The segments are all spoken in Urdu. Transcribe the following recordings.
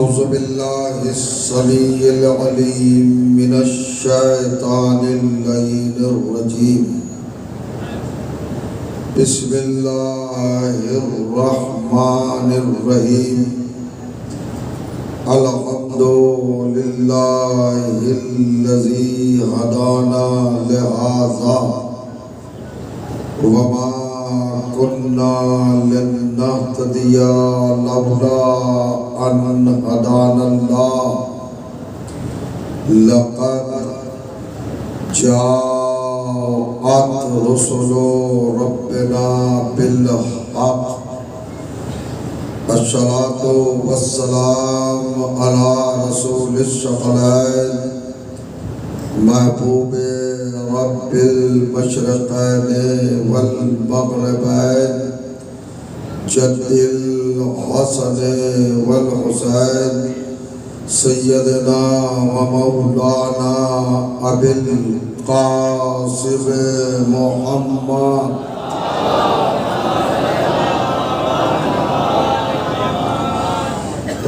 أعوذ بالله السميع العليم من الشيطان اللعين الرجيم. بسم الله الرحمن الرحيم. الحمد لله الذي هدانا لهذا وما كنا لنهتدي لولا أن هدانا الله لقد جاءت رسل ربنا بالحق. الصلاة والسلام على رسول الثقلين محبوب رب المشرقين والمغربين جد الحسن والحسين سيدنا ومولانا أبي القاسم محمد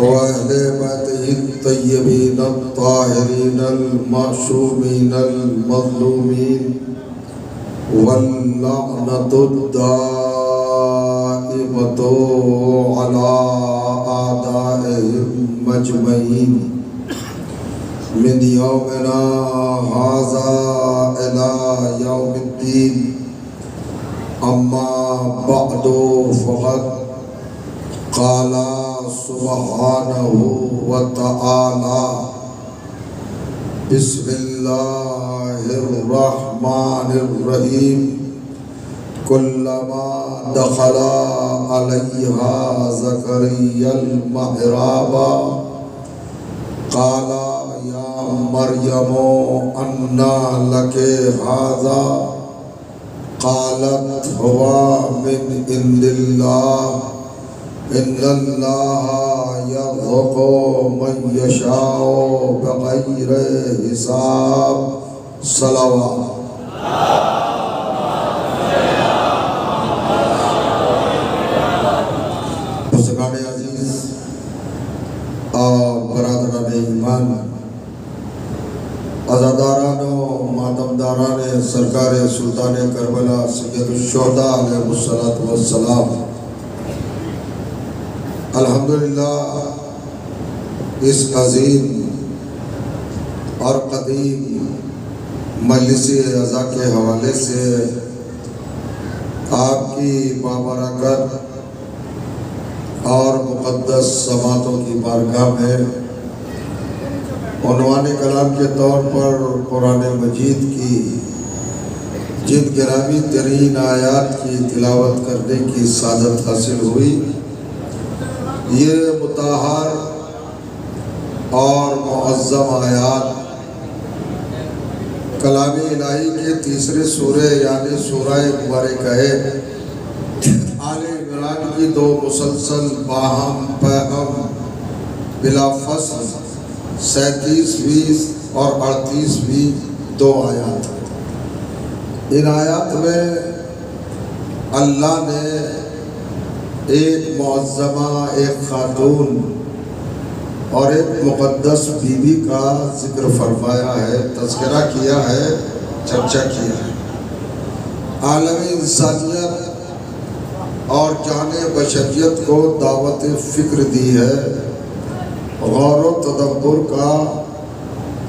وأهل بيته الطيبين الطاهرين المعصومين المظلومين واللعنة الدائمة على أعدائهم أجمعين من يومنا هذا إلى يوم الدين. أما بعد فقد قال سبحانه وتعالى بسم الله الرحمن الرحيم. كلما دخل عليها زكريا المحراب قال يا مريم أنى لك هذا قالت هو من عند الله إن الله يرزق من يشاء بغير حساب. صلوات. بزرگان عزیز اور برادران ایمان، عزاداران و ماتمداران سرکار سلطان کربلا سید الشہداء علیہ السلام، الحمدللہ اس عظیم اور قدیم مجلس عزا کے حوالے سے آپ کی بابرکت اور مقدس سماعتوں کی بارگاہ میں عنوان کلام کے طور پر قرآن مجید کی جن گرامی ترین آیات کی تلاوت کرنے کی سعادت حاصل ہوئی، یہ مطہر اور معظم آیات کلام الہی کے تیسرے سورہ یعنی سورہ مبارکہ آل عمران کی دو مسلسل باہم پیہم بلا فصل 37ویں اور 38ویں دو آیات. ان آیات میں اللہ نے ایک معظمہ، ایک خاتون اور ایک مقدس بیوی کا ذکر فرمایا ہے، تذکرہ کیا ہے، چرچا کیا ہے. عالم انسانیت اور جہان بشریت کو دعوت فکر دی ہے. غور و تدبر کا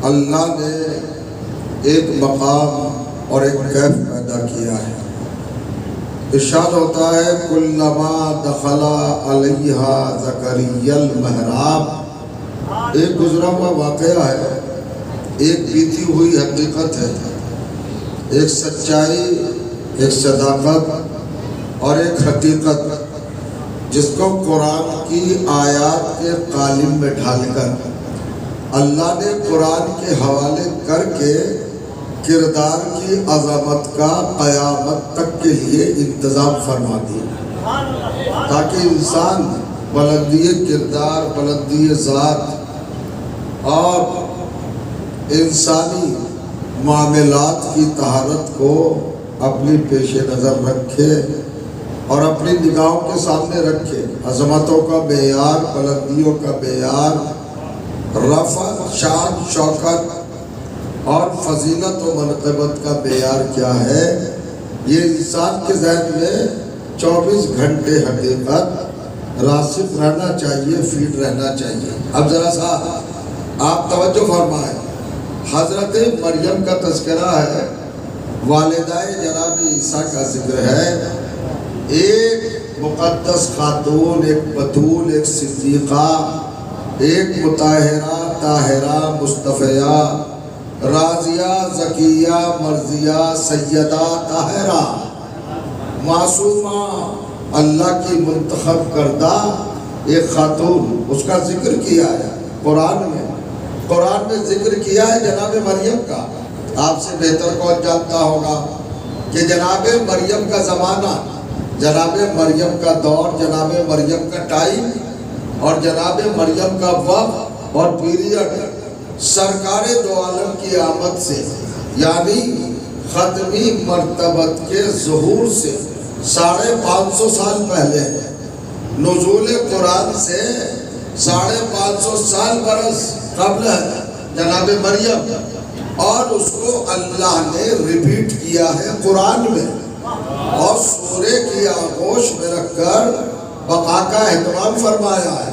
اللہ نے ایک مقام اور ایک کیف پیدا کیا ہے. ارشاد ہوتا ہے کلما دخل علیہا زکریا المحراب. ایک گزرا ہوا واقعہ ہے، ایک بیتی ہوئی حقیقت ہے، ایک سچائی، ایک صداقت اور ایک حقیقت جس کو قرآن کی آیات کے قالب میں ڈھال کر اللہ نے قرآن کے حوالے کر کے کردار کی عظمت کا قیامت تک کے لیے انتظام فرما دیا تاکہ انسان بلندی کردار، بلندی ذات اور انسانی معاملات کی طہارت کو اپنی پیش نظر رکھے اور اپنی نگاہوں کے سامنے رکھے. عظمتوں کا معیار، بلندیوں کا معیار رفعت، شان، شوکت اور فضیلت و منقبت کا معیار کیا ہے، یہ انسان کے ذہن میں 24 گھنٹے حقیقت راسخ رہنا چاہیے، فیڈ رہنا چاہیے۔ اب ذرا سا آپ توجہ فرمائیں، حضرت مریم کا تذکرہ ہے، والدہ جناب عیسیٰ کا ذکر ہے، ایک مقدس خاتون، ایک بتول، ایک صدیقہ، ایک مطہرہ، طاہرہ، مصطفیہ، راضیہ، زکیہ، مرضیہ، سیدہ، طاہرہ، معصومہ، اللہ کی منتخب کردہ ایک خاتون، اس کا ذکر کیا ہے قرآن میں ذکر کیا ہے جناب مریم کا۔ آپ سے بہتر کون جانتا ہوگا کہ جناب مریم کا زمانہ، جناب مریم کا دور، جناب مریم کا ٹائم اور جناب مریم کا وقت اور پیریڈ سرکار دو عالم کی آمد سے، یعنی ختمی مرتبت کے ظہور سے 550 سال پہلے ہے۔ نزول قرآن سے 550 سال برس قبل ہے جناب مریم، اور اس کو اللہ نے ریپیٹ کیا ہے قرآن میں، اور سورے کی آغوش میں رکھ کر بقا کا اہتمام فرمایا ہے۔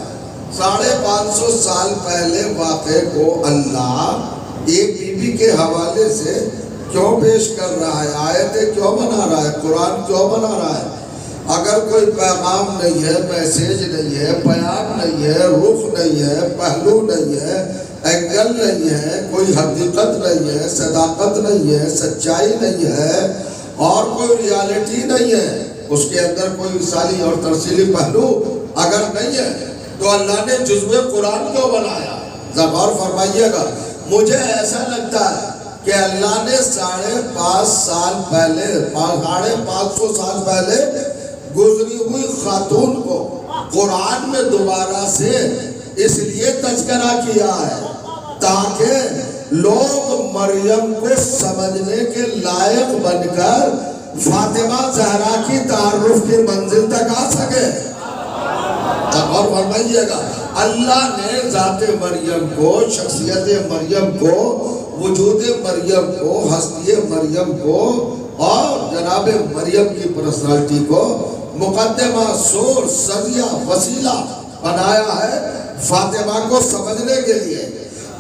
550 سال پہلے واقعے کو اللہ ایک بی بی کے حوالے سے کیوں پیش کر رہا ہے، آیتیں کیوں بنا رہا ہے، قرآن کیوں بنا رہا ہے؟ اگر کوئی پیغام نہیں ہے، میسیج نہیں ہے، پیام نہیں ہے، رخ نہیں ہے، پہلو نہیں ہے، اینگل نہیں ہے، کوئی حقیقت نہیں ہے، صداقت نہیں ہے، سچائی نہیں ہے، اور کوئی ریالٹی نہیں ہے، اس کے اندر کوئی مثالی اور ترسیلی پہلو اگر نہیں ہے، تو اللہ نے جزو قرآن کیوں بنایا؟ غور فرمائیے گا۔ مجھے ایسا لگتا ہے کہ اللہ نے 550 سال پہلے 550 سال پہلے گزری ہوئی خاتون کو قرآن میں دوبارہ سے اس لیے تذکرہ کیا ہے تاکہ لوگ مریم کو سمجھنے کے لائق بن کر فاطمہ زہرا کی تعارف کی منزل تک آ سکے۔ اور فرمائیے گا، اللہ نے ذات مریم کو، شخصیت مریم کو، وجود مریم کو، ہستی مریم کو اور جناب مریم کی پرسنالٹی کو مقدمہ، سورس، سریہ، وسیلہ بنایا ہے فاطمہ کو سمجھنے کے لیے۔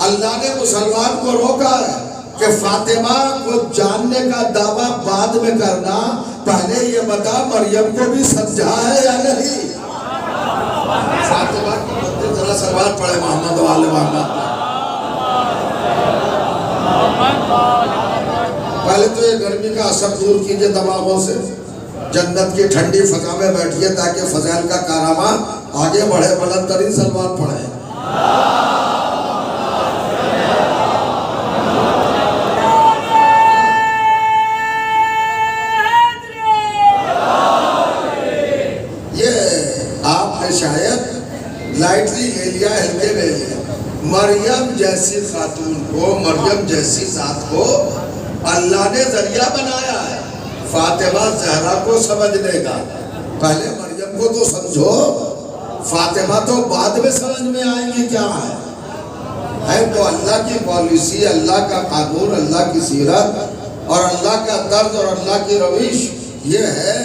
اللہ نے مسلمان کو روکا ہے کہ فاطمہ کو جاننے کا دعویٰ بعد میں کرنا، پہلے یہ بتا مریم کو بھی سمجھا ہے یا نہیں۔ فاطمہ کی بندے ذرا سلوات پڑھے محمد و آل محمد۔ پہلے تو یہ گرمی کا اثر دور کیجئے دماغوں سے، جنت کی ٹھنڈی فضا میں بیٹھیے تاکہ فضائل کا کارنامہ آگے بڑھے۔ بلند ترین سلوات پڑھے۔ یہ آپ نے شاید لائٹلی لے لیا، ہلکے لے لیا۔ مریم جیسی خاتون کو، مریم جیسی ذات کو اللہ نے ذریعہ بنایا ہے فاطمہ زہرا کو سمجھنے کا۔ پہلے مریم کو تو سمجھو، فاطمہ تو بعد میں سمجھ میں آئیں گی کیا ہے تو اللہ کی پالیسی، اللہ کا قانون، اللہ کی سیرت اور اللہ کا طرز اور اللہ کی روش یہ ہے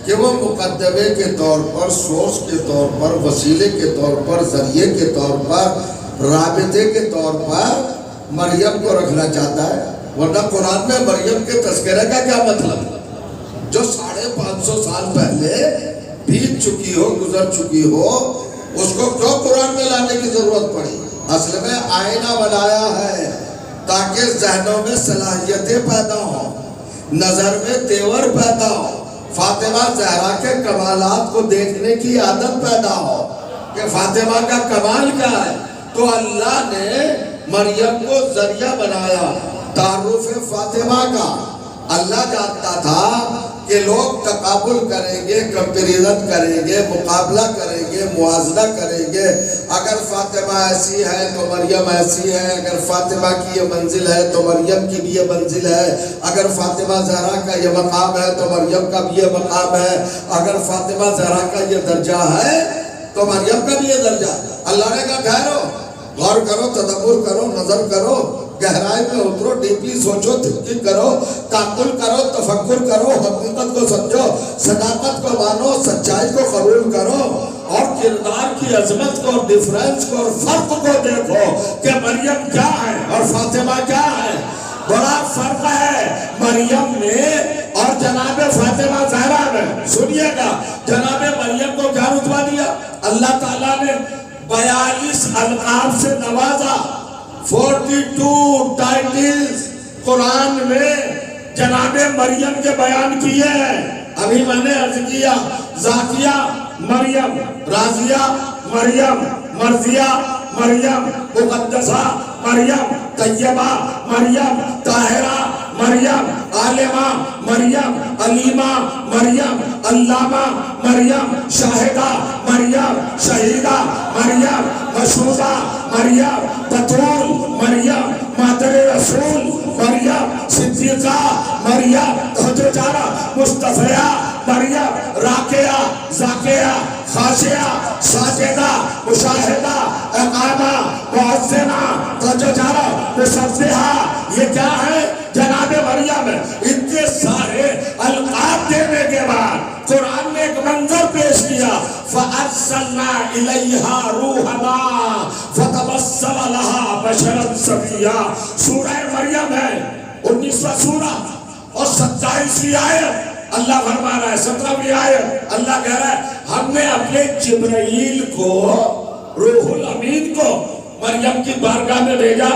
کہ وہ مقدمے کے طور پر، سورس کے طور پر، وسیلے کے طور پر، ذریعے کے طور پر، رابطے کے طور پر مریم کو رکھنا چاہتا ہے۔ ورنہ قرآن میں مریم کے تذکرے کا کیا مطلب ہے؟ جو 550 سال پہلے بیت چکی ہو، گزر چکی ہو، اس کو کیوں قرآن میں لانے کی ضرورت پڑی؟ اصل میں آئینہ بنایا ہے تاکہ ذہنوں میں صلاحیتیں پیدا ہوں، نظر میں تیور پیدا ہو، فاطمہ زہرا کے کمالات کو دیکھنے کی عادت پیدا ہو کہ فاطمہ کا کمال کیا ہے۔ تو اللہ نے مریم کو ذریعہ بنایا تعارف فاطمہ کا۔ اللہ جانتا تھا کہ لوگ تقابل کریں گے، کمپیریزن کریں گے، مقابلہ کریں گے، موازنہ کریں گے۔ اگر فاطمہ ایسی ہے تو مریم ایسی ہے، اگر فاطمہ کی یہ منزل ہے تو مریم کی بھی یہ منزل ہے، اگر فاطمہ زہرا کا یہ مقام ہے تو مریم کا بھی یہ مقام ہے، اگر فاطمہ زہرا کا یہ درجہ ہے تو مریم کا بھی یہ درجہ ہے۔ اللہ نے کہا ٹھہرو، غور کرو، تدبر کرو، نظر کرو، گہرائی میں اترو، ڈیپلی سوچو، تھنکنگ کرو، تعقل کرو، تفکر کرو، حقیقت کو سمجھو، صداقت کو مانو، سچائی کو قبول کرو، اور کردار کی عظمت کو اور ڈیفرنس کو اور فرق کو دیکھو کہ مریم کیا ہے اور فاطمہ کیا ہے۔ بڑا فرق ہے مریم میں اور جناب فاطمہ زہرا میں۔ سنیے گا، جناب مریم کو کیا رتبہ دیا؟ اللہ تعالیٰ نے 42 القاب سے نوازا، 42 ٹائٹلز قرآن میں جناب مریم کے بیان کیے ہیں۔ ابھی میں نے عرض کیا، ذاتیہ مریم، راضیہ مریم، مرضیہ مریم، مقدسہ مریم، طیبہ مریم، طاہرہ مریم، عالمہ مریم، علیمہ مریم، علامہ مریم، شاہدہ مریم، شہیدہ مریم، مشہودہ مریم، بطول مریم، مادر رسول مریم، صدیقہ مریم، حجرجارہ مصطفیہ مریم، راکیہ ذاکیہ خاشعہ ساجدہ مشاہدہ اقامہ معزنہ حجرجارہ مصبحہ۔ یہ کیا ہے؟ جناب مریم۔ اتنے سارے القاب دینے کے بعد قرآن نے ایک منظر پیش کیا، فَأَرْسَلْنَا إِلَيْهَا رُوحَنَا فَتَمَثَّلَ لَهَا بَشَرًا سَوِيًّا۔ سورہ مریم ہے، 19واں سورہ اور 27ویں آیت۔ اللہ فرما رہا ہے، 17ویں آیت اللہ کہہ رہا ہے ہم نے اپنے جبرائیل کو، روح الامین کو مریم کی بارگاہ میں بھیجا،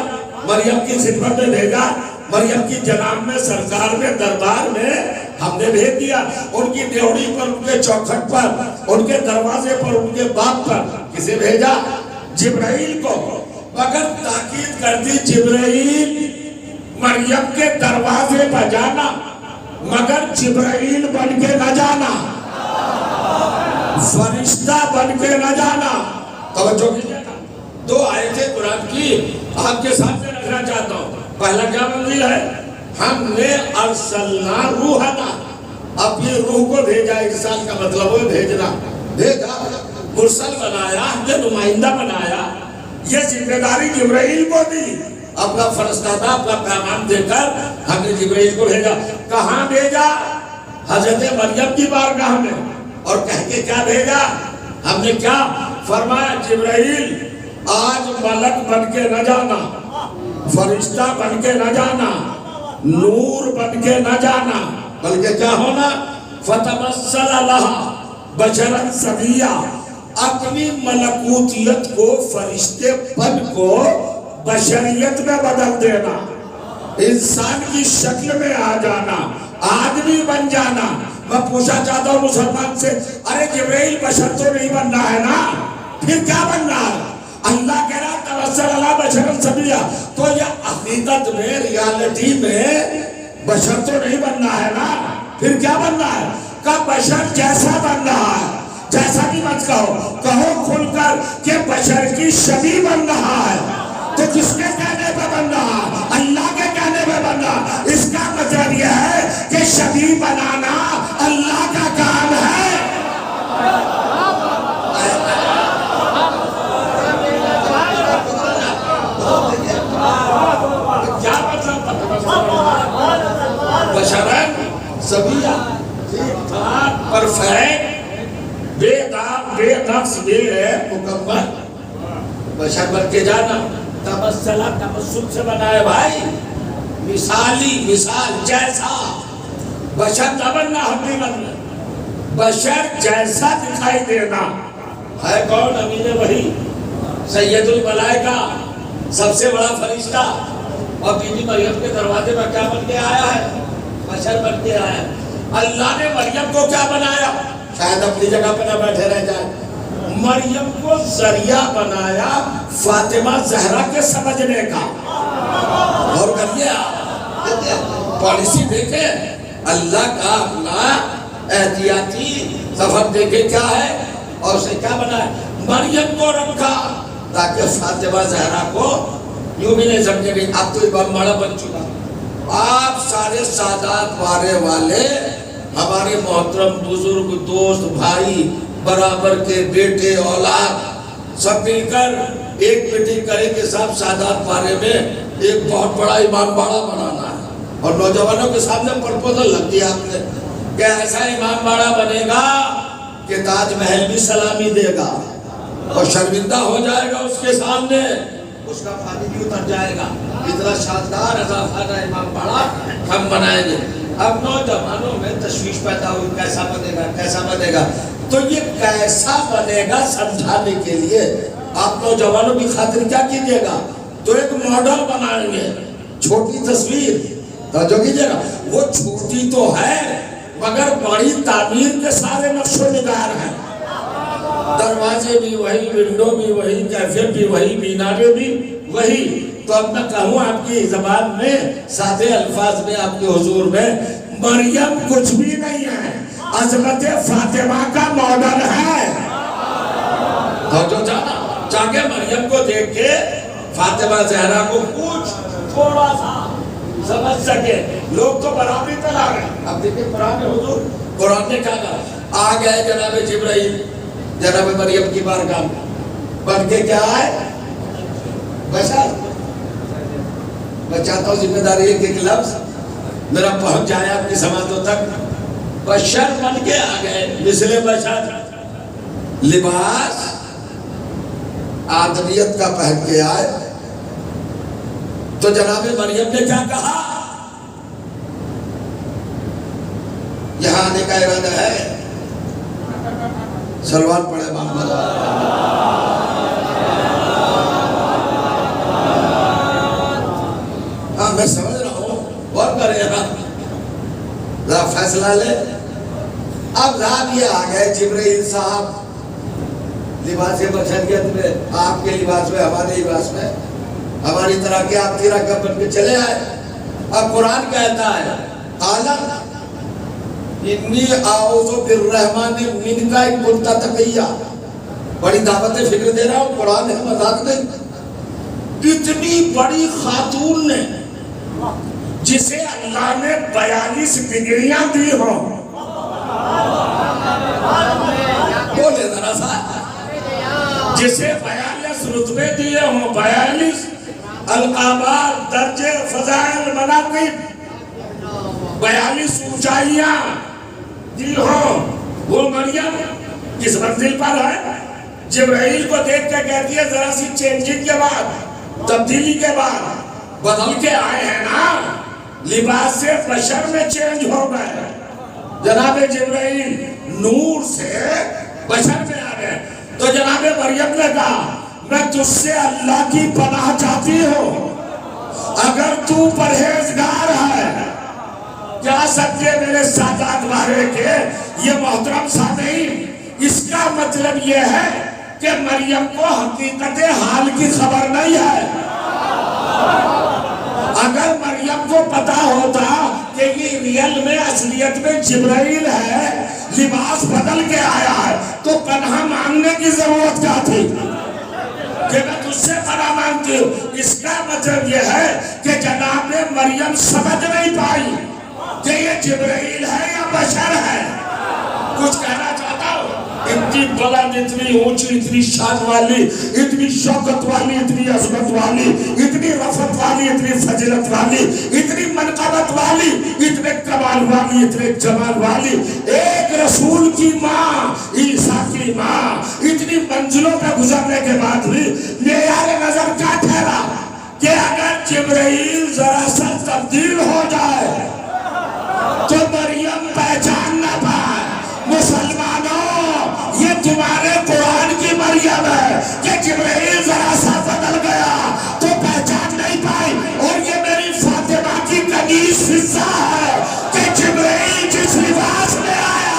مریم کی خدمت میں بھیجا، مریم کی جناب میں، سرکار میں، دربار میں ہم نے بھیج دیا۔ ان کی ڈیوڑی پر، ان کے چوکھٹ پر، ان کے دروازے پر، ان کے باپ پر کسے بھیجا؟ جبرائیل کو۔ مگر تاکید کر دی، جبرائیل مریم کے دروازے پر جانا، مگر جبرائیل بن کے نہ جانا، فرشتہ بن کے نہ جانا۔ توجہ کیجئے، 2 آیتیں قرآن کی آپ کے سامنے رکھنا چاہتا ہوں۔ پہلا کیا منزل ہے؟ ہم نے ارسلنا روحنا، اپنی روح کو بھیجا۔ ارسال کا مطلب ہے بھیجنا، بھیجا، مرسل بنایا، ہم نے نمائندہ بنایا۔ یہ ذمہ داری جبرائیل کو دی، اپنا فرستادہ، اپنا پیغام دے کر ہم نے جبرائیل کو بھیجا۔ کہاں بھیجا؟ حضرت مریم کی بارگاہ میں۔ اور کہہ کے کیا بھیجا؟ ہم نے کیا فرمایا؟ جبرائیل آج ملک بن کے نہ جانا، فرشتہ بن کے نہ جانا، نور بن کے نہ جانا، بلکہ کیا ہونا؟ فَتَمَثَّلَ لَهَا بَشَرًا سَوِيًّا، اپنی ملکوتیت کو، فرشتے پن کو بشریت میں بدل دینا، انسان کی شکل میں آ جانا، آدمی بن جانا۔ میں پوچھا چاہتا ہوں مسلمان سے، ارے جبرائیل بشر تو نہیں بننا ہے نا، پھر کیا بننا ہے؟ اللہ کہہ رہا تمثل اللہ بشرًا سویّا، تو یہ حقیقت میں، ریالٹی میں بشر تو نہیں بننا ہے نا، پھر کیا بننا ہے؟ کہ بشر جیسا بن رہا ہے، جیسا بھی مت کہو، کہو کھل کر کہ بشر کی شبیہ بن رہا ہے۔ تو کس کے کہنے پہ بن رہا؟ اللہ کے کہنے پہ بن رہا۔ اس کا مطلب یہ ہے کہ شبیہ بنانا اللہ کا کام ہے۔ کیا مطلب؟ بشرن سویّا، پرفیکٹ، بے داغ، بے نقص، بے مکمل بشر بن کے جانا۔ تمثلہ تمثل سے بنائے بھائی، مثالی، مثال جیسا۔ بشر نہ بننا، حقیقت میں بشر جیسا دکھائی دینا ہے۔ کون؟ امین وحی، سید الملائکہ، سب سے بڑا فرشتہ، اور بی بی مریم کے دروازے پر کیا بن کے آیا ہے؟ بشر بن کے آیا ہے۔ اللہ نے مریم کو کیا بنایا؟ شاید اپنی جگہ پہ نہ بیٹھے رہ جائے، مریم کو ذریعہ بنایا فاطمہ زہرا کے سمجھنے کا۔ اور کریے آپ پالیسی دیکھیں، اللہ کا اپنا احتیاطی سفر دیکھیں کیا ہے، اور اسے کیا بنایا؟ مریم کو رکھا تاکہ فاطمہ زہرا کو یوں بھی نہیں سمجھے گئی اب تو امام ماڑا بن چکا۔ آپ سارے سادات وارے والے، ہمارے محترم بزرگ دوست بھائی، برابر کے بیٹے اولاد، سب مل کر ایک میٹنگ کریں کہ صاحب سادات پارے میں ایک بہت بڑا امام باڑہ بنانا ہے، اور نوجوانوں کے سامنے پرپوزل لگ دیا آپ نے کہ ایسا امام باڑہ بنے گا کہ تاج محل بھی سلامی دے گا اور شرمندہ ہو جائے گا اس کے سامنے، اس کا پانی بھی اتر جائے گا، اتنا شاندار رضا خانہ امام باڑہ ہم بنائیں گے۔ اب نوجوانوں میں تشویش پیدا ہوئی کیسا بنے گا کیسا بنے گا، تو یہ کیسا بنے گا سمجھانے کے لیے آپ نوجوانوں کی خاطر کیا کیجئے گا، تو ایک ماڈل بنائیں گے، چھوٹی تصویر توجہ کیجئے گا، وہ چھوٹی تو ہے مگر بڑی تعمیر کے سارے نقش و نگار ہیں، دروازے بھی وہی، ونڈو بھی وہی، کیفیت بھی وہی، مینارے بھی وہی۔ تو اب میں کہوں آپ کی زبان میں، سادے الفاظ میں آپ کے حضور میں، مریم کچھ بھی نہیں ہے، عظمت فاطمہ کا ماڈل ہے۔ توجہ چاہے مریم کو دیکھ کے فاطمہ زہرا کو کچھ تھوڑا سا سمجھ سکے، لوگ تو برابری تلا رہے ہیں۔ اب دیکھیں قرآن حضور، قرآن نے کہا گا آ گئے جناب جبرائیل جناب مریم کی بارگاہ میں، بن کے کیا آئے بشر۔ میں چاہتا ہوں ذمہ داری ایک لفظ میرا پہنچ جائے آپ کی سماعتوں تک، بشر بن کے آ گئے، مثل بشر، لباس آدمیت کا پہن کے آئے۔ تو جناب مریم نے کیا کہا، یہاں آنے کا ارادہ ہے، سلوات پڑھے محمد۔ ہاں میں سمجھ رہا ہوں، غور کریں یہاں، ذرا فیصلہ لے۔ اب رات یہ آ گئے جبرائیل صاحب لباس بشریت میں، آپ کے لباس میں، ہمارے لباس میں، ہماری طرح کے آپ کی رقم بن کے چلے آئے۔ اب قرآن کہتا ہے عالم انی اعوذ بالرحمن منک ان کنت تقیا، بڑی دعوت فکر دے رہا ہوں، قرآن ہے مذاق نہیں۔ اتنی بڑی خاتون نے جسے اللہ نے 42 ڈگریاں دی ہوں، بولے ذرا سا، جسے 42 رتبے دیے ہوں، 42 القابات، درجے، فضائل، مناقب، 42 اونچائیاں دی ہوں، وہ مریم کس منزل پر ہے؟ جبرائیل کو دیکھ کے کہتی ہے ذرا سی چینجنگ کے بعد، تبدیلی کے بعد بدل کے آئے ہیں نا، لباس سے بشر میں چینج ہو گئے، جناب جبرائیل نور سے بشر میں آ گئے۔ تو جناب مریم نے کہا میں تجھ سے اللہ کی پناہ چاہتی ہوں، اگر تو پرہیزگار ہے، کیا سکتے میرے سادات بارے کے یہ محترم سامعین، اس کا مطلب یہ ہے کہ مریم کو حقیقت حال کی خبر نہیں ہے۔ اگر مریم کو پتا ہوتا کہ یہ ریئل میں اصلیت میں جبرائیل ہے، لباس بدل کے آیا ہے، تو پناہ مانگنے کی ضرورت کیا تھی کہ میں تجھ سے پناہ مانگتی ہوں۔ اس کا مطلب یہ ہے کہ جناب مریم سمجھ نہیں پائی کہ یہ جبرائیل ہے یا بشر ہے۔ کچھ کہنا چاہتا ہوں، اتنی بلند، اتنی اونچی، اتنی شان والی، اتنی شوکت والی، اتنی عظمت والی، اتنی رفعت والی، اتنی فضیلت والی، اتنی منقبت والی، اتنے کمال والی، اتنے جمال والی ایک رسول کی ماں، عیسیٰ کی ماں، اتنی منزلوں پہ گزرنے کے بعد بھی معیار نظر کیا ٹھہرا کہ اگر جبرائیل ذرا سا تبدیل ہو جائے تو مریم پہچان نہ پائے۔ مسلمانوں، یہ تمہارے قرآن کی مریم ہے کہ جبرائیل ذرا سا بدل گیا تو پہچان نہیں پائی، اور یہ میری فاطمہ کی قمیص حصہ ہے کہ جبرائیل جس لباس میں آیا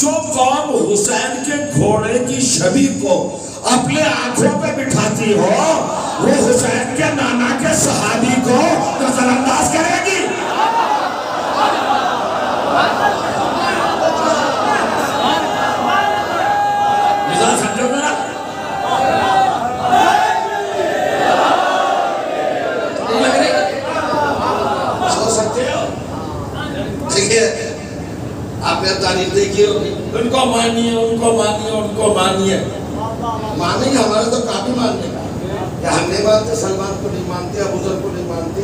جو قوم حسین کے گھوڑے کی شبی کو اپنے آنکھوں پہ بٹھاتی ہو وہ حسین کے نانا کے صحابی کو نظر انداز کرے گی؟ مثال سمجھو میرا؟ سو سکتے ہو؟ دیکھیے آپ نے تاریخ دیکھی ہوگی، ان کو مانیے ان کو مانیے ان کو مانیے، مانیں گے ہمارے تو کافی ماننے کا کہ ہم نہیں مانتے، سلمان کو نہیں مانتے، ابو ذر کو نہیں مانتے،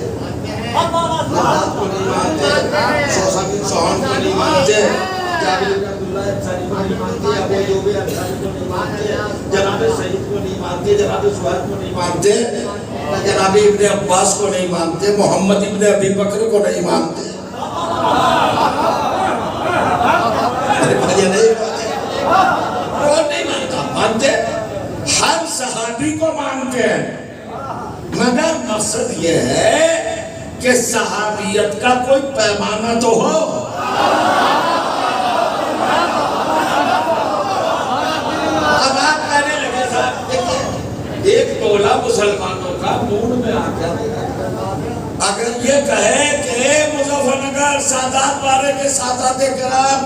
لداد کو نہیں مانتے، سوسا بن سہون کو نہیں مانتے، جابر بن عبداللہ انصاری کو نہیں مانتے، ابو ایوب انصاری کو نہیں مانتے، جناب سعید کو نہیں مانتے، جناب سہیل کو نہیں مانتے، جناب ابن عباس کو نہیں مانتے، محمد ابن ابی بکر کو نہیں مانتے، یہ نہیں مانتا، مانتے ہر صحابی کو مانتے ہیں، مگر مقصد یہ ہے کہ صحابیت کا کوئی پیمانہ تو ہو۔ اب آپ کہنے لگے صاحب دیکھیں ایک ٹولہ مسلمانوں کا موڈ میں آ کر اگر یہ کہے کہ مظفر نگر سادات بارے کے سادات کرام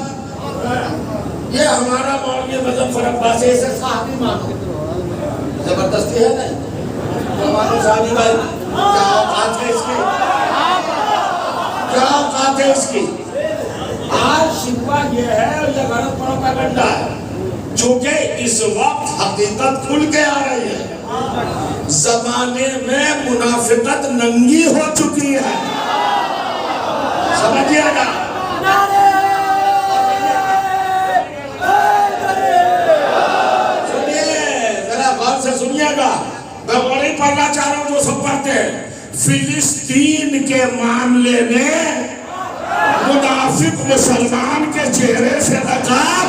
یہ ہمارا مولوی مظفر عباس ہے، اسے صحابی مانو، زبردستی ہے نہیں؟ مانو صحابی بھائی، کیا اوقات ہے اس کی؟ کیا اوقات ہے اس کی؟ آج شکوہ یہ ہے اور یہ غلط پروپیگنڈا ہے، چونکہ اس وقت حقیقت کھل کے آ رہی ہے، زمانے میں منافقت ننگی ہو چکی ہے، سمجھئے گا؟ سنیے گا، میں وہ نہیں پڑھنا چاہ رہا ہوں جو سب پڑھتے ہیں۔ فلسطین کے معاملے میں منافق مسلمان کے چہرے سے نقاب،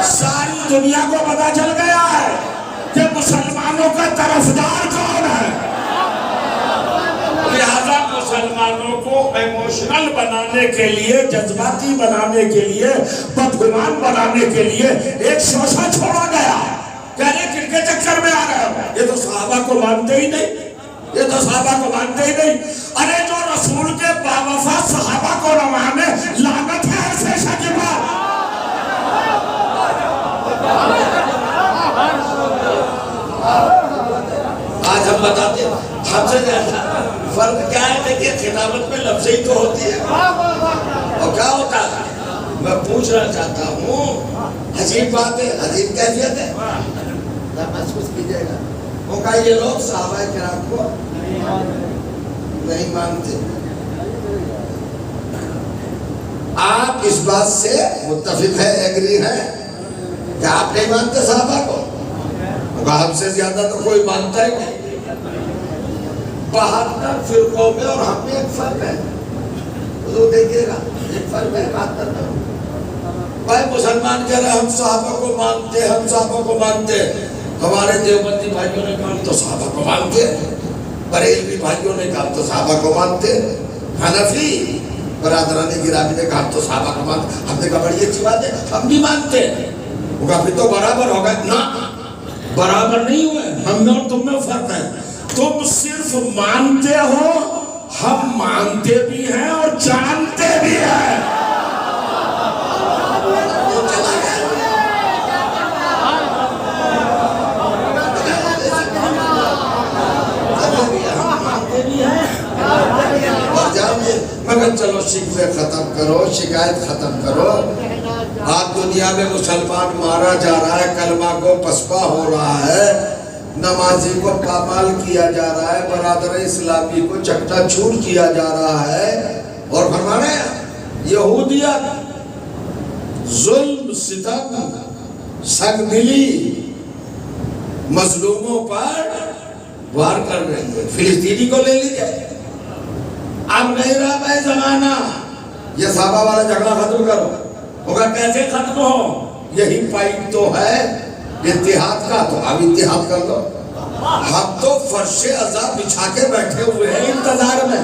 ساری دنیا کو پتا چل گیا ہے کہ مسلمانوں کا طرفدار کون ہے، لہذا مسلمانوں کو ایموشنل بنانے کے لیے، جذباتی بنانے کے لیے، بدگمان بنانے کے لیے ایک شوشہ چھوڑا گیا، کہنے کن کے چکر میں آ رہے ہو، یہ تو صحابہ کو مانتے ہی نہیں، یہ تو صحابہ کو مانتے ہی نہیں، ارے جو رسول کے باوفا صحابہ کو نہ مانے لعنت ہے ایسے شکیبہ۔ آج ہم بتاتے ہیں ہم سے زیادہ فرق کیا ہے، دیکھئے خطابت میں لفظ ہی تو ہوتی ہے اور کیا ہوتا ہے، میں پوچھنا چاہتا ہوں، عجیب بات ہے، عجیب کیفیت ہے، محسوس کیجئے گا، وہ کہا یہ لوگ صحابہ کرام کو نہیں مانتے، آپ اس بات سے متفق ہے، ایگری ہے کہ آپ نہیں مانتے صحابہ کو؟ وہ کہا ہم سے زیادہ تو کوئی مانتا ہے نہیں، 72 فرقوں میں اور ہم میں ایک فرق ہے، حضور دیکھئے گا ایک فرق ہے 72 میں، بھائی مسلمان کہہ رہے ہم صحابہ کو مانتے، ہم صحابہ کو مانتے، ہمارے دیوبندی بھائیوں نے کہا تو صحابہ کو مانتے، بریلوی بھائیوں نے کہا تو صحابہ کو مانتے، حنفی برادران گرامی نے کہا تو صحابہ کو مانتے، ہم نے کہا بڑی اچھی بات ہے، ہم بھی مانتے، وہ کہا پھر تو برابر ہوگا، نا برابر نہیں ہوئے، ہم میں اور تم میں فرق ہے، تم صرف مانتے ہو، ہم مانتے بھی ہیں اور جانتے بھی ہیں۔ مگر چلو شکوے ختم کرو، شکایت ختم کرو، آج دنیا میں مسلمان مارا جا رہا ہے، کلمہ کو پسپا ہو رہا ہے، نمازی کو پامال کیا جا رہا ہے، برادر اسلامی کو چکٹا چور کیا جا رہا ہے، اور فرمانے یہودیت ظلم ستم سنگ دلی مظلوموں پر وار کر رہی ہے، فلسطینی کو لے لیجئے، اب نہیں رہا بھائی زمانہ، یہ صحابہ والا جھگڑا ختم کرو، ہوگا کیسے ختم ہو، یہی پائپ تو ہے اتحاد کا، تو اب اتحاد کر لو، ہم تو فرش عذاب بچھا کے بیٹھے ہوئے ہیں انتظار میں،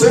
2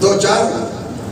2-4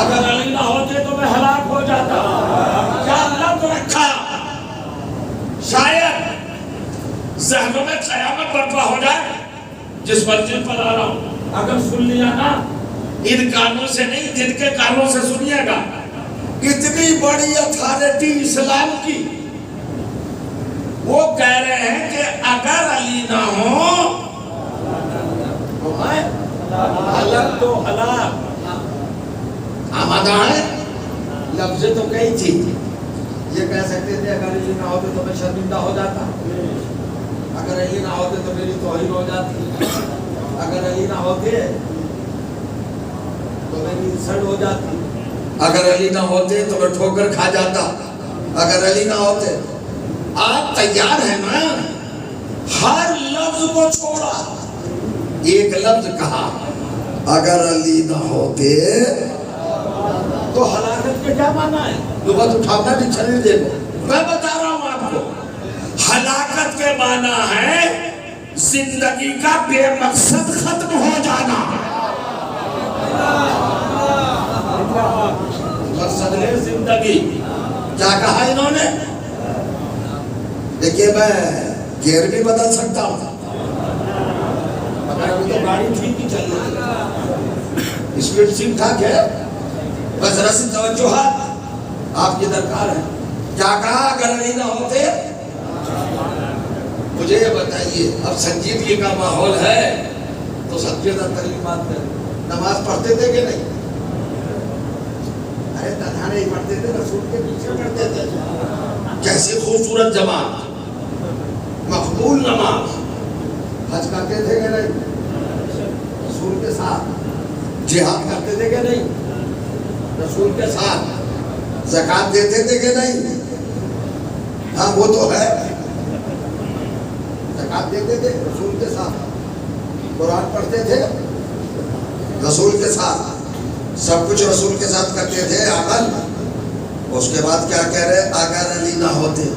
اگر علی نہ ہوتے تو میں ہلاک ہو جاتا. کیا لفظ رکھا, شاید ذہنوں میں قیامت برپا ہو جائے. جس مسجد پر آ رہا ہوں اگر سن لیا نا, ان کانوں سے نہیں جن کے کانوں سے سنیے گا, اتنی بڑی اتھارٹی اسلام کی, وہ کہہ رہے ہیں کہ اگر علی نہ ہو تو میں ہلاک تو ہلاک. آمادہ ہے, لفظ تو کئی تھی. یہ کہہ سکتے تھے اگر علی نہ ہوتے تو میں شرمندہ ہو جاتا, اگر علی نہ ہوتے تو میری توہین ہو جاتی, اگر علی نہ ہوتے تو میری انسلٹ ہو جاتی, اگر علی نہ ہوتے تو میں ٹھوکر کھا جاتا, اگر علی نہ ہوتے. آپ تیار ہیں نا؟ ہر لفظ کو چھوڑا, ایک لفظ کہا اگر علی نہ ہوتے تو ہلاکت کے کیا معنی ہے؟ لغت اٹھانا بھی چھلے دے گا. میں بتا رہا ہوں آپ کو, ہلاکت کے معنی ہے زندگی کا بے مقصد ختم ہو جانا. مقصد ہے زندگی. کیا کہا انہوں نے؟ دیکھیے میں گیئر بھی بدل سکتا ہوں, مگر ابھی تو گاڑی ٹھیک ہی چل رہی ہے, اسپیڈ ٹھیک ٹھاک ہے. بس ذرا سی توجہات آپ کی درکار ہے. کیا کہا اگر علی نہ ہوتے؟ مجھے یہ بتائیے, اب سنجیدگی کا ماحول ہے تو سنجیدہ تعلیمات کریں. نماز پڑھتے تھے کہ نہیں؟ ارے تنہا نہیں پڑھتے تھے, رسول کے پیچھے پڑھتے تھے. کیسی خوبصورت جماعت, مقبول نماز. حج کرتے تھے کہ نہیں رسول کے ساتھ؟ جہاد کرتے تھے کہ نہیں رسول کے ساتھ؟ زکات دیتے تھے کہ نہیں؟ ہاں وہ تو ہے, زکات دیتے تھے رسول کے ساتھ, قرآن پڑھتے تھے رسول کے ساتھ, سب کچھ رسول کے ساتھ کرتے تھے عمل. اس کے بعد کیا کہہ رہے, اگر علی نہ ہوتے.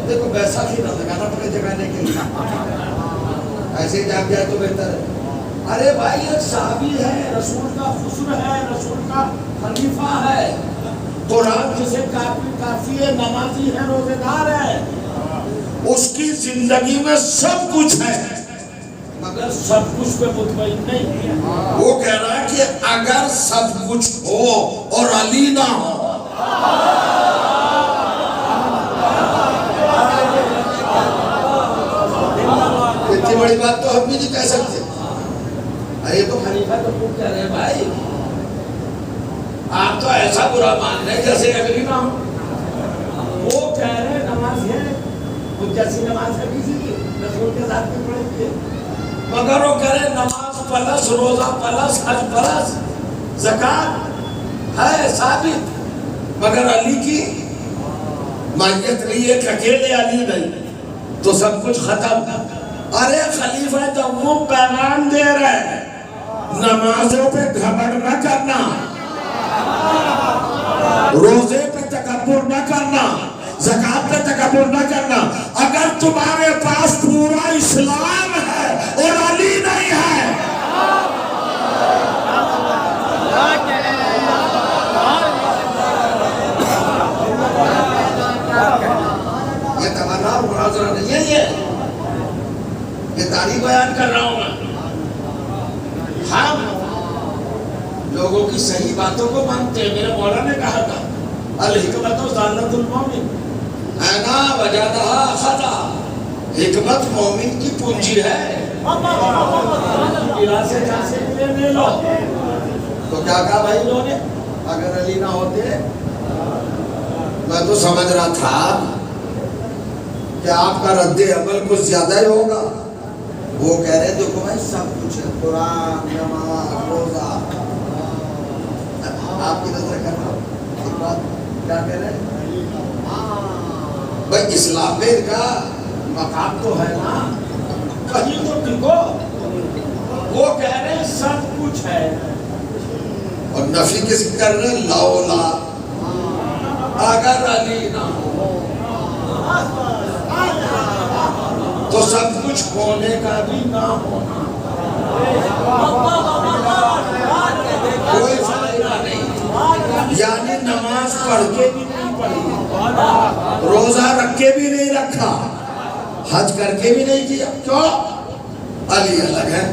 دیکھو بیساکھی نہ لگانا پڑے جگانے کے لیے, ایسے ہی جاگ جائے تو بہتر ہے. ارے بھائی ایک صحابی ہے, رسول کا خسر ہے, رسول کا خلیفہ ہے, قرآن جسے کافی ہے, نمازی ہے, روزے دار ہے, اس کی زندگی میں سب کچھ ہے مگر سب کچھ پہ مطمئن نہیں. وہ کہہ رہا ہے کہ اگر سب کچھ ہو اور علی نہ ہو. اتنی بڑی بات تو ہم بھی نہیں کہہ سکتے. ارے تو خلیفہ تو خوب کہہ رہے ہیں بھائی, آپ تو ایسا برا مان رہے جیسے علی نہ ہو. وہ کہہ رہے نماز ہے, وہ جیسی نماز ہے کسی کی رسول کے ساتھ میں پڑھیں گے, مگر وہ کہہ رہے نماز پلس, روزہ پلس, حج پلس, زکات ہے ثابت, مگر علی کی مائیت نہیں, ایک اکیلے علی نہیں تو سب کچھ ختم. ارے خلیفہ جب وہ پیغام دے رہے نمازوں پہ گھمنڈ نہ کرنا, روزے پہ تکبر نہ کرنا, زکات پہ تکبر نہ کرنا. اگر تمہارے پاس پورا اسلام ہے اور علی نہیں ہے, یہ تمنا اور مناظرہ نہیں ہے, یہ تاریخ بیان کر رہا ہوں میں. ہم لوگوں کی صحیح باتوں کو مانتے ہیں. میرے مولا نے کہا تھا الحکمت ضالۃ المومن, اینا وجدہا خطا, حکمت مومن کی پونجی ہے. لے لو. تو کیا کہا بھائی انہوں نے, اگر علی نہ ہوتے. میں تو سمجھ رہا تھا کہ آپ کا رد عمل کچھ زیادہ ہی ہوگا. وہ کہہ رہے دیکھو بھائی سب کچھ ہے, قرآن, نماز, روزہ. آپ کی نظر کر رہا ہوں کیا کہہ رہے ہیں بھائی, اسلام میں کا مقام تو ہے نا, کہیں تو ٹکو. وہ کہہ رہے ہیں سب کچھ ہے, اور نفی کس کر رہے ہیں, لولا اگر علی نہ ہو تو سب کچھ ہونے کا بھی نہ ہونا. کوئی فائدہ نہیں. یعنی نماز پڑھ کے بھی نہیں پڑھی, روزہ رکھ کے بھی نہیں رکھا, حج کر کے بھی نہیں کیا. کیوں؟ علی الگ ہے.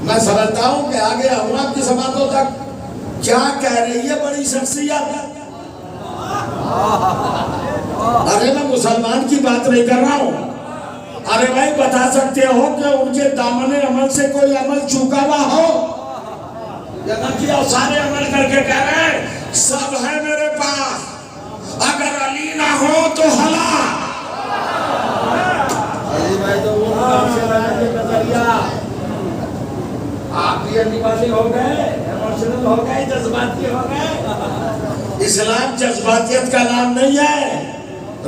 میں سمجھتا ہوں کہ آگے ہم آپ کی سماعتوں تک کیا کہہ رہی ہے بڑی شخصیت. ارے میں مسلمان کی بات نہیں کر رہا ہوں. ارے بھائی بتا سکتے ہو کہ ان کے دامن عمل سے کوئی عمل چوکا ہوا ہو یا نہ کیا؟ سارے عمل کر کے کہہ رہے ہیں سب ہے میرے پاس, اگر علی نہ ہو تو ہلاک. علی بھائی تو وہ کام سے رہنے کے نظریہ آپ بھی علی والی ہو گئے, ایموشنل ہو گئے, جذباتی ہو گئے. اسلام جذباتیت کا نام نہیں ہے,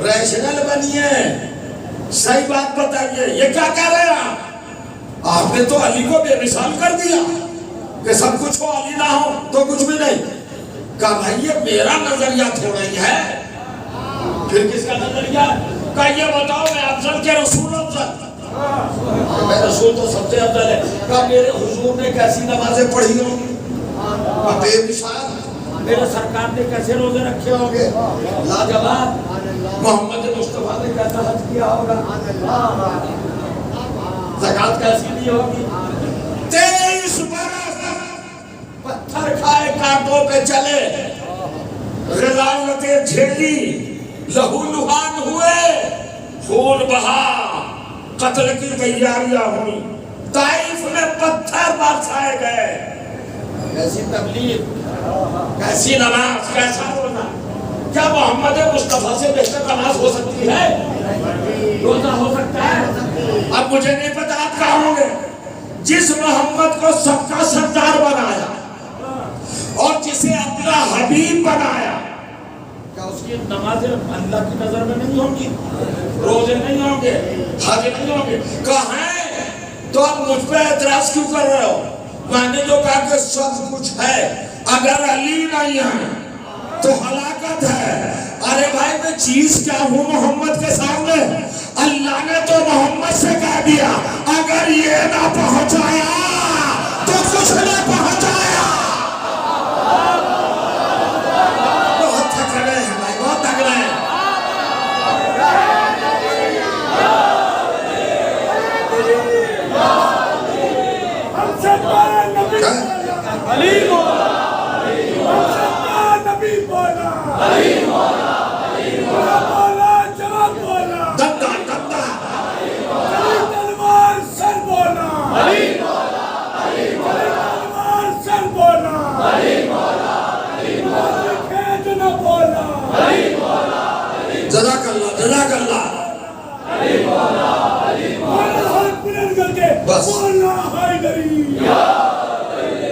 ریشنل بنیے, صحیح بات بتائیے. یہ کیا کہہ رہے ہیں آپ نے تو علی کو بے مثال کر دیا کہ سب کچھ ہو علی نہ ہو تو کچھ بھی نہیں. کہا بھائی یہ میرا نظریہ تھوڑا ہی ہے, پھر کس کا نظریہ؟ کہا یہ بتاؤ میں افضل کے رسول افضل؟ میں رسول تو سب سے افضل ہے. کہا میرے حضور نے کیسی نمازیں پڑھی ہوں گی, بے مثال. میرے سرکار نے کیسے روزے رکھے ہوں گے, لاجواب. محمد مصطفیٰ نے کیسا حج کیا ہوگا, زکات کیسی دی ہوگی. 23 برس پتھر کھائے, کانٹوں پہ چلے, غلاظتیں جھیلی, لہو لہان ہوئے, خون بہا, قتل کی تیاریاں ہوئی, طائف میں پتھر برسائے گئے. کیسی تبلیغ, کیسی نماز, کیسا روزہ. کیا محمد مصطفیٰ سے بہتر نماز ہو سکتی ہے, روزہ ہو سکتا ہے؟ اب مجھے نہیں پتا آپ کہاں ہوں گے. جس محمد کو سب کا سردار بنایا اور جسے اپنا حبیب بنایا, کیا اس کی نمازیں اللہ کی نظر میں نہیں ہوں گی, روزے نہیں ہوں گے, حج نہیں ہوں گے؟ کہاں ہے تو آپ مجھ پہ اعتراض کیوں کر رہے ہو؟ میں نے جو کہا کہ سب کچھ ہے, اگر علی نہیں ہے تو ہلاکت ہے. ارے بھائی میں چیز کیا ہوں محمد کے سامنے؟ اللہ نے تو محمد سے کہہ دیا اگر یہ نہ پہنچایا تو کچھ نہ پہنچایا. بہت تگڑے ہیں بھائی, بہت تگڑے ہیں. جزاک اللہ, جزاک اللہ. بس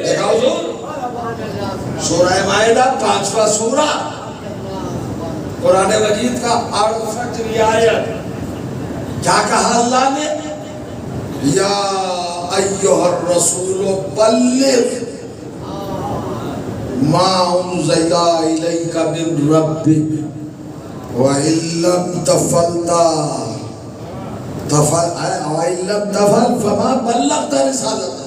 دیکھا حضور, سورہ مائدہ 5واں سورہ, قرآن مجید کا 68ویں آیت. کیا کہا اللہ نے؟ یا ایھا الرسول بلغ ما انزل الیک من ربک وَإِن لَّمْ تَفْعَلْ فَمَا بَلَّغْتَ رِسَالَتَهُ.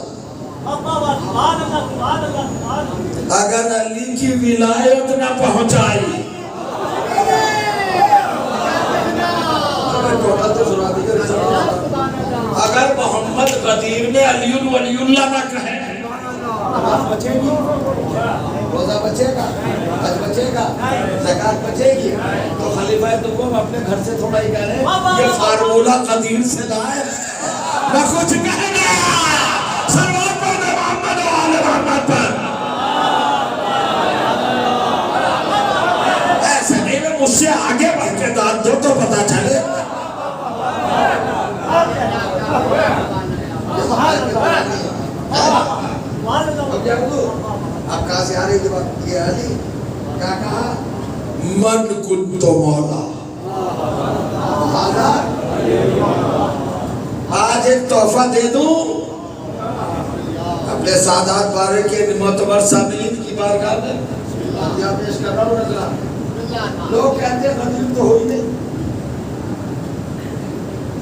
اگر علی کی ولایت نہ پہنچائی, اگر محمد غدیر میں علی ولی اللہ نہ کہے, بچے گی, روزہ بچے گا, حج بچے گا, زکات بچے گی, تو خلیفہ دوم اپنے گھر سے تھوڑا ہی کہہ رہے ہیں یہ فارمولہ قدیر سے لائے نہ کچھ کہے گا. سلوات پر محمد و آل محمد پر. ایسے نہیں میں مجھ سے آگے بڑھ کے داد دو تو پتا چلے. اب کہاں سے آ رہی تھی بات؟ یہ علی کیا کہا؟ من کنت مولا, آج ایک تحفہ دے دوں اپنے سادات بارے کے معتبر سامعین کی بارگاہ میں. کیا پیش کر رہا ہوں نظرہ. لوگ کہتے ہیں غدیر تو ہوئی نہیں,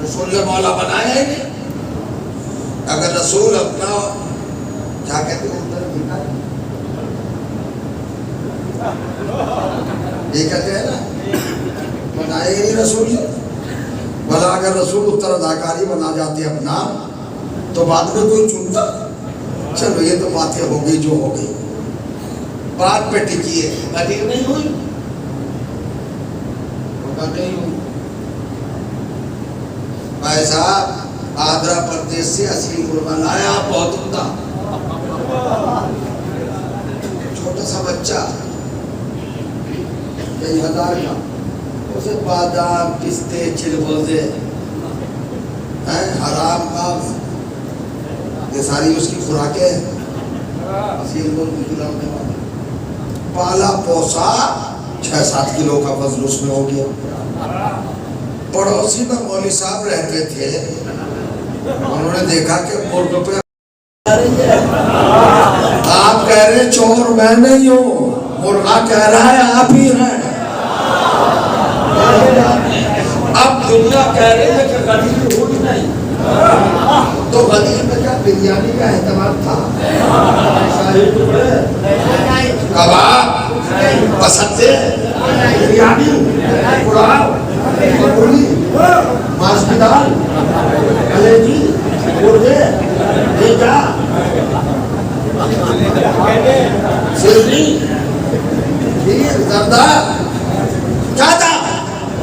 رسول نے مولا بنایا ہی نہیں. اگر رسول اپنا کیا کہتے ہیں یہ کہتے ہیں نا بنائے گی نہیں رسول سے. بھلا اگر رسول اترادھاکاری بنا جاتے اپنا تو بعد میں کوئی چنتا. چلو یہ تو باتیں ہو گئی جو ہو گئی, بات پہ ٹکی ہے. غدیر نہیں ہوئی, نہیں ہوئی. بھائی صاحب آندھرا پردیش سے اصیل قربان لایا, بہت عمدہ چھوٹا سا بچہ کئی ہزار کا, اسے بادام پستے چلغوزے حرام کا یہ ساری اس کی خوراکیں اصیل ملک کی کھلانے والا. پالا پوسا 6-7 کلو کا وزن اس میں ہو گیا. پڑوسی میں مولوی صاحب رہتے تھے, انہوں نے دیکھا کہ مرغ پہ آپ کہہ رہے چور میں نہیں ہوں, مرغا کہہ رہا ہے آپ ہی ہیں. اب دنیا کہہ رہی ہے کہ غدیر ہوئی نہیں, تو غدیر میں کیا بریانی کا اہتمام تھا؟ کباب پسند تھے, بریانی پلاؤ پکوڑی ماس کی دال کلیجی مرغے ٹیکا سیوری کھیر زردہ کیا تھا؟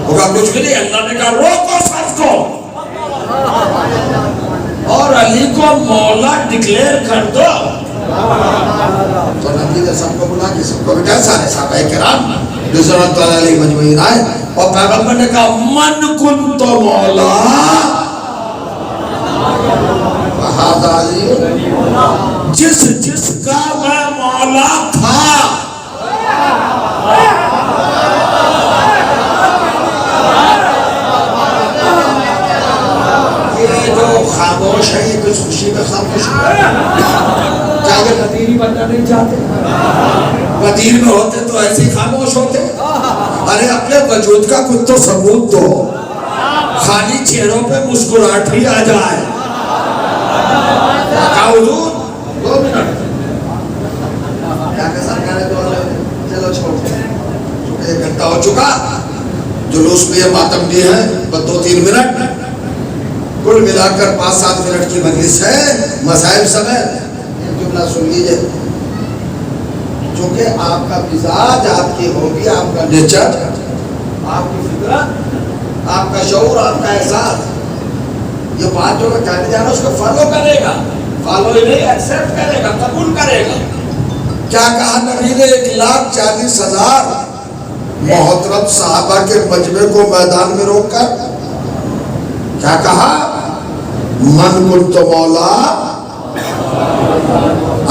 ہوگا کچھ بھی نہیں. اللہ نے کہا روکو سب کو اور علی کو مولا ڈکلیئر کر دو. تو نبی نے سب کو بلا کے سب کو بیٹھا, سارے صحابہ کرام رضوان اللہ علیہ مجمعین آئے اور پیغمبر نے کہا من کنت مولا فہذا علی, جس کا میں مولا تھا یہ جو خاموش ہے یہ کچھ خوشی میں خاموش ہے. کیا یہ غدیر ہی بننا نہیں چاہتے؟ غدیر میں ہوتے تو ایسے ہی خاموش ہوتے. ارے اپنے وجود کا کچھ تو ثبوت دو, خالی چہروں پہ مسکراہٹ ہی آ جائے. حضور 2 منٹ کیا کسا کرے تو چلو چھوڑ چونکہ 1 گھنٹہ ہو چکا, جلوس میں یہ ماتم بھی ہے, بس 2-3 منٹ, کل ملا کر 5-7 منٹ کی مجلس ہے. مسائل سب ہے, ایک جملہ سن لیجئے. چونکہ آپ کا مزاج آپ کی ہوگی, آپ کا نیچر, آپ کی فطرت, آپ کا شعور, آپ کا احساس, یہ بات جو میں کہنے جا رہا ہوں اس کو فالو کرے گا. فالو ہی نہیں, ایکسپٹ کرے گا, قبول کرے گا. کیا کہا نبی نے 1,40,000 محترم صحابہ کے مجمع کو میدان میں روک کر کیا کہا؟ من کنت مولا.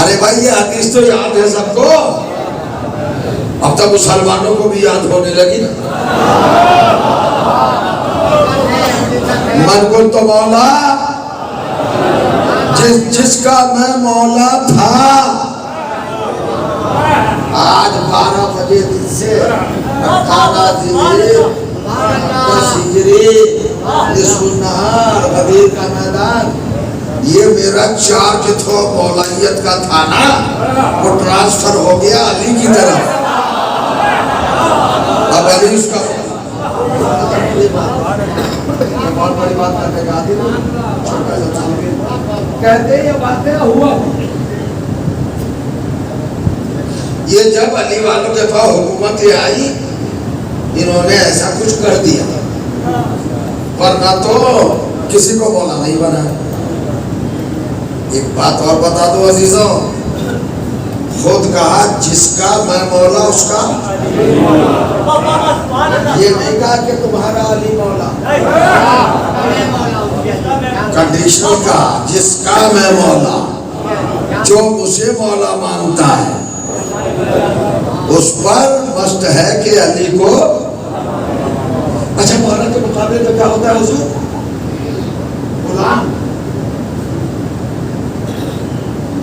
ارے بھائی یہ حدیث تو یاد ہے سب کو, اب تک مسلمانوں کو بھی یاد ہونے لگی نا. من کنت مولا, جس کا میں مولا تھا. آج 12 بجے دن سے 18 نصف النہار غدیر کا میدان, یہ میرا چارج تھا مولائیت کا تھا نا, وہ ٹرانسفر ہو گیا علی کی طرف. اب علی اس کا بہت بڑی بات کرنے کا عادی کہتے ہیں یہ باتیں ہوا. یہ جب علی والوں کے پاس حکومت آئی انہوں نے ایسا کچھ کر دیا, ورنہ تو کسی کو مولا نہیں بنا. ایک بات اور بتا دو عزیزوں, خود کہا جس کا میں مولا اس کا, یہ نہیں کہا کہ تمہارا علی مولا, کنڈیشنل کہا جس کا میں مولا, جو مجھے مولا مانتا ہے اس پر مست ہے کہ علی کو. اچھا مولا کے مقابلے میں کیا ہوتا ہے حضور؟ غلام.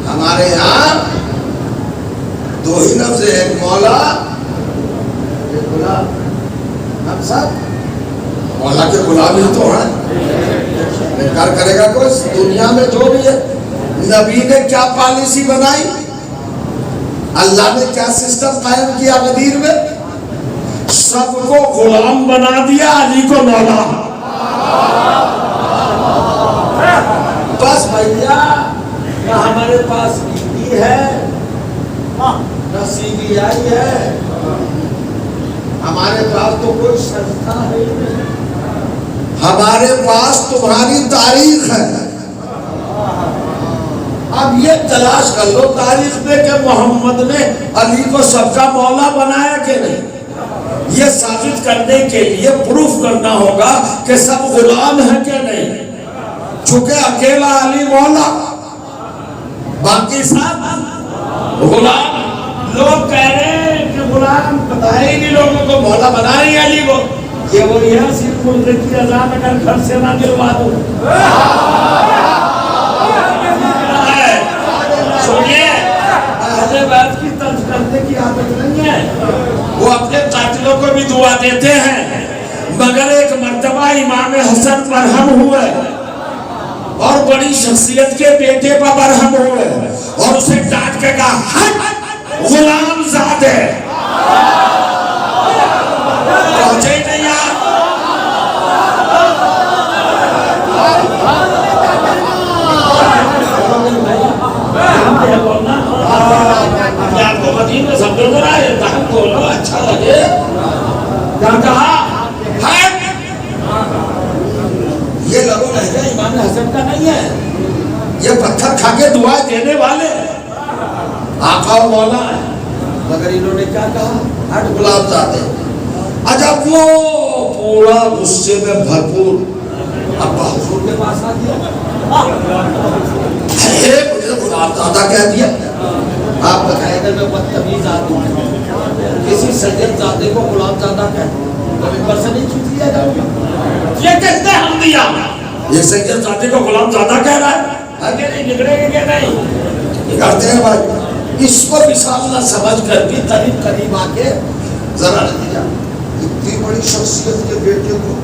ہمارے یہاں 2 ہی لفظ ہے, ایک مولا ایک غلام. ہم سب مولا کے غلام ہی تو ہیں. انکار کرے گا کوئی؟ دنیا میں جو بھی ہے نبی نے کیا پالیسی بنائی، اللہ نے کیا سسٹم قائم کیا غدیر میں؟ سب کو غلام بنا دیا، علی کو مولا۔ بس بھیا نہ ہمارے پاس ڈگری ہے نہ CBI ہے، ہمارے پاس تو کوئی سنستھا ہے ہی نہیں، ہمارے پاس تمہاری تاریخ ہے۔ اب یہ تلاش کر لو تاریخ میں کہ محمد نے علی کو سب کا مولا بنایا کہ نہیں۔ یہ ثابت کرنے کے لیے پروف کرنا ہوگا کہ سب غلام ہیں کہ نہیں، چونکہ اکیلا علی مولا، باقی سب غلام۔ لوگ کہہ رہے ہیں کہ غلام بتائے ہی نہیں لوگوں کو، مولا بنا رہی علی کو۔ یہ وہی ہے صرف ملک کی اذان اگر گھر سے نہ دلوا دو۔ سنیے، اہل بیت کی طرز کرنے کی عادت نہیں ہے، وہ اپنے قاتلوں کو بھی دعا دیتے ہیں، مگر ایک مرتبہ امام حسن برہم ہوئے اور بڑی شخصیت کے بیٹے پر برہم ہوئے اور اسے ڈانٹ کے کہا ہٹ غلام زادے، پہنچے ہی نہیں آپ۔ آپ کو مدین میں سمجھو ذرا یہ دہن کھولو اچھا لگے، کیا کہا ہٹ۔ یہ لگو لہجہ امام حسن کا نہیں ہے، یہ پتھر کھا کے دعائیں دینے والے آقا و مولا ہے، مگر انہوں نے کیا کہا ہٹ غلام زادے۔ عجب وہ پورا غصے میں بھرپور ابا حضور کے پاس آ گیا، مجھے غلام زادہ کہہ دیا۔ آپ بتائیں گے میں بدتمیز آدمی ہوں، کسی سید زادے کو غلام زادہ کہتے کبھی پر سے نہیں چھوٹ لیا جاؤں، یہ کہتے ہم دیا یہ سید زادے کو غلام زادہ کہہ رہا ہے، آگے نہیں نگڑے گے کہ نہیں نگڑتے ہیں بھائی۔ اس کو مثال نہ سمجھ کر بھی قریب قریب آ کے ذرا نتیجہ، اتنی بڑی شخصیت کے بیٹے کو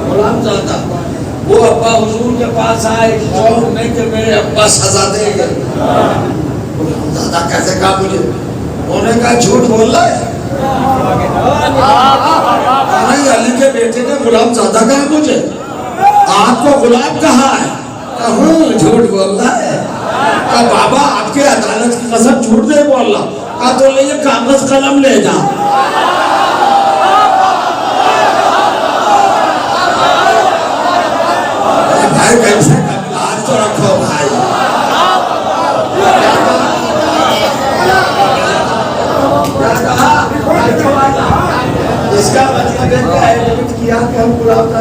غلام زادہ۔ وہ ابا حضور کے پاس آئے شوق میں کہ میرے ابا سزا دیں گے، غلام زادہ کیسے کہا مجھے، انہوں نے کہا جھوٹ بول رہا ہے، نہیں علی کے بیٹے نے غلام زادہ کہا مجھے، آپ کو غلام کہا ہے، کہوں جھوٹ بول رہا ہے، کہا بابا آپ کے عدالت کی قسم جھوٹ نہیں بول رہا، کہا تو لے یہ کاغذ قلم لے جا۔ بھائی کیسے آج تو رکھو بھائی، اس کا مطلب ہے کہ کیا کہ ہم غلام